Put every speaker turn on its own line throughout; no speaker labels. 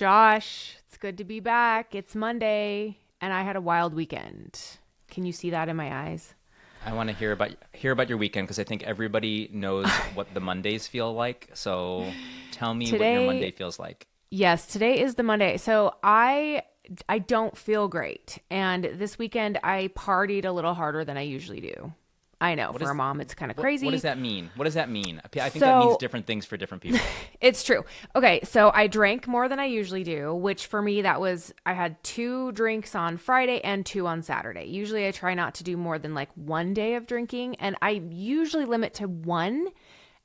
Josh, it's good to be back. It's Monday, and I had a wild weekend. Can you see that in my eyes?
I want to hear about your weekend because I think everybody knows what the Mondays feel like. So tell me what your Monday
Today,
feels like.
yes, today is the Monday. So I don't feel great, and this weekend I partied a little harder than I usually do. I know
What
for a
is
mom, it's kind of
what does
crazy.
that mean? What does that mean? I think that means
So
different things for different people.
it's true. Okay, so I drank more than I usually do, which for me that was I had two drinks on Friday and two on Saturday. Usually I try not to do more than like one day of drinking, and I usually limit to one,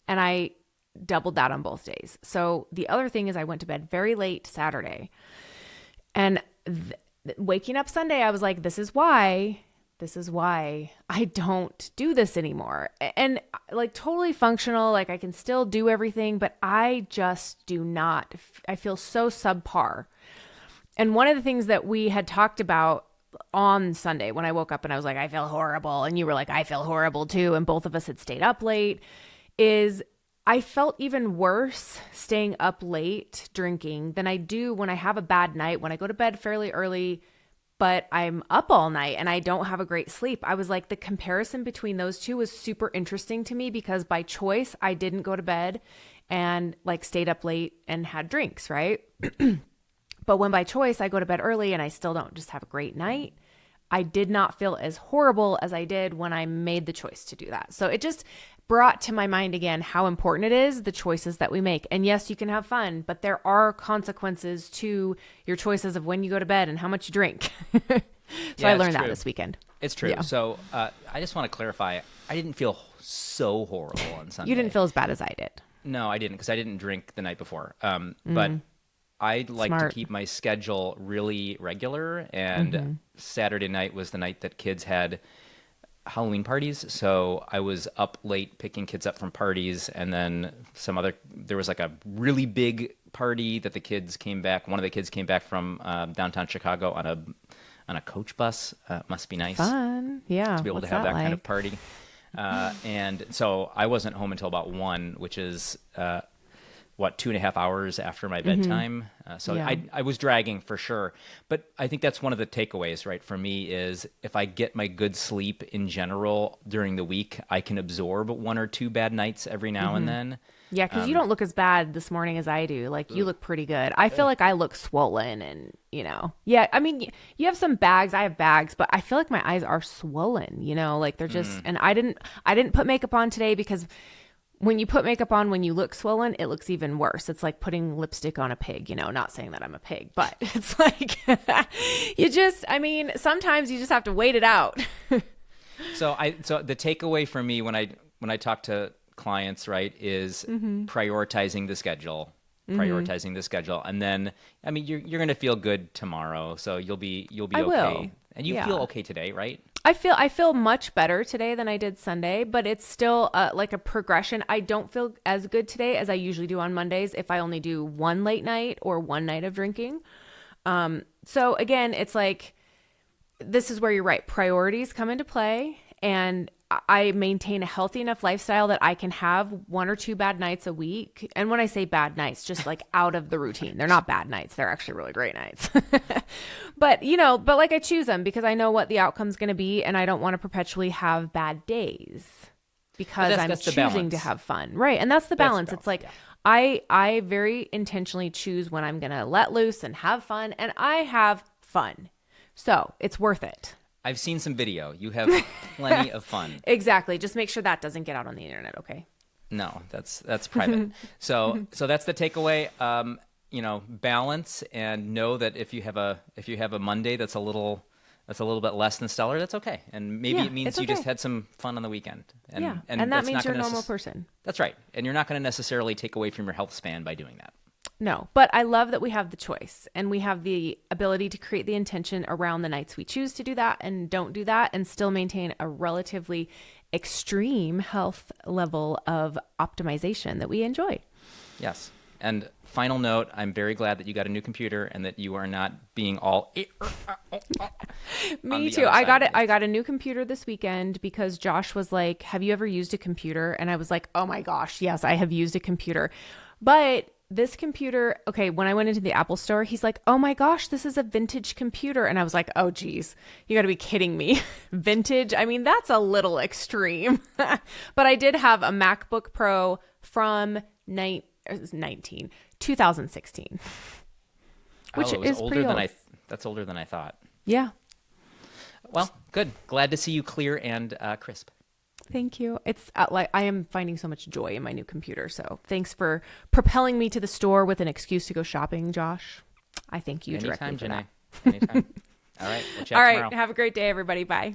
and I doubled that on both days. So the other thing is I went to bed very late Saturday. And waking up Sunday, I was like, this is why I don't do this anymore. And like totally functional, like I can still do everything, but I just do not. I feel so subpar. And one of the things that we had talked about on Sunday when I woke up and I was like, I feel horrible. And you were like, I feel horrible too. And both of us had stayed up late is I felt even worse staying up late drinking than I do when I have a bad night, when I go to bed fairly early, but I'm up all night and I don't have a great sleep. I was like, the comparison between those two was super interesting to me because by choice, I didn't go to bed and like stayed up late and had drinks, right? But when by choice I go to bed early and I still don't just have a great night, I did not feel as horrible as I did when I made the choice to do that. So it just brought to my mind again how important it is, the choices that we make. And yes, you can have fun, but there are consequences to your choices of when you go to bed and how much you drink. So I
Yeah, it's
learned that
true.
this weekend.
It's true.
Yeah.
So I just want to clarify. I didn't feel so horrible on
You didn't
Sunday.
feel as bad as I did.
No, I didn't because I didn't drink the night before. But I like to
Smart.
keep my schedule really regular, and Saturday night was the night that kids had Halloween parties. So I was up late picking kids up from parties, and then there was like a really big party that the kids came back. One of the kids came back from downtown Chicago on a coach bus. Must be nice
Fun. Yeah.
to be able to
What's
have
that
that kind of
like?
party. And so I wasn't home until about 1, which is 2.5 hours after my bedtime. So
Yeah.
I was dragging for sure. But I think that's one of the takeaways, right, for me is if I get my good sleep in general during the week, I can absorb one or two bad nights every now and then.
Yeah, because you don't look as bad this morning as I do. Like, you look pretty good. I feel like I look swollen and, yeah, I mean, you have some bags. I have bags, but I feel like my eyes are swollen, like they're just, and I didn't put makeup on today because when you put makeup on when you look swollen, it looks even worse. It's like putting lipstick on a pig, not saying that I'm a pig, but it's like, I mean, sometimes you just have to wait it out.
So the takeaway for me when I talk to clients, right, is prioritizing the schedule, and then I mean you're going to feel good tomorrow, so you'll be
I will.
okay, and you
Yeah.
feel okay today, right?
I feel much better today than I did Sunday, but it's still like a progression. I don't feel as good today as I usually do on Mondays if I only do one late night or one night of drinking. So again, it's like this is where you're right. Priorities come into play, and I maintain a healthy enough lifestyle that I can have one or two bad nights a week. And when I say bad nights, just like out of the routine. They're not bad nights. They're actually really great nights. but like I choose them because I know what the outcome's going to be, and I don't want to perpetually have bad days
But
because
that's
I'm
that's the
choosing to
balance.
have fun. Right. And that's the
That's the
balance. It's
balance.
like
Yeah.
I very intentionally choose when I'm going to let loose and have fun, and I have fun. So it's worth it.
I've seen some video. You have plenty of fun.
Exactly. Just make sure that doesn't get out on the internet, okay?
No, that's private. So that's the takeaway. Balance, and know that if you have a Monday that's a little bit less than stellar, that's okay. And maybe
Yeah,
it means
it's
you just
okay.
had some fun on the weekend. And
Yeah.
and
And that
that's
means
not
you're a
going
normal
to
person.
That's right. And you're not going to necessarily take away from your health span by doing that.
No, but I love that we have the choice and we have the ability to create the intention around the nights we choose to do that and don't do that and still maintain a relatively extreme health level of optimization that we enjoy.
Yes. And final note, I'm very glad that you got a new computer and that you are not being all on
Me
the
too.
other
I
side
got
of
it.
me.
I got a new computer this weekend because Josh was like, "Have you ever used a computer?" And I was like, "Oh my gosh, yes, I have used a computer." But this computer, okay, when I went into the Apple store, he's like, oh my gosh, this is a vintage computer. And I was like, oh, geez, you got to be kidding me. Vintage? I mean, that's a little extreme. But I did have a MacBook Pro from 2016, which
it was
is
older
pretty
than
old.
that's older than I thought.
Yeah.
Well, good. Glad to see you clear and crisp.
Thank you. It's like I am finding so much joy in my new computer. So thanks for propelling me to the store with an excuse to go shopping, Josh. I thank you directly
Anytime,
for
Janae.
that.
Anytime. All right. We'll chat
All right.
tomorrow.
Have a great day, everybody. Bye.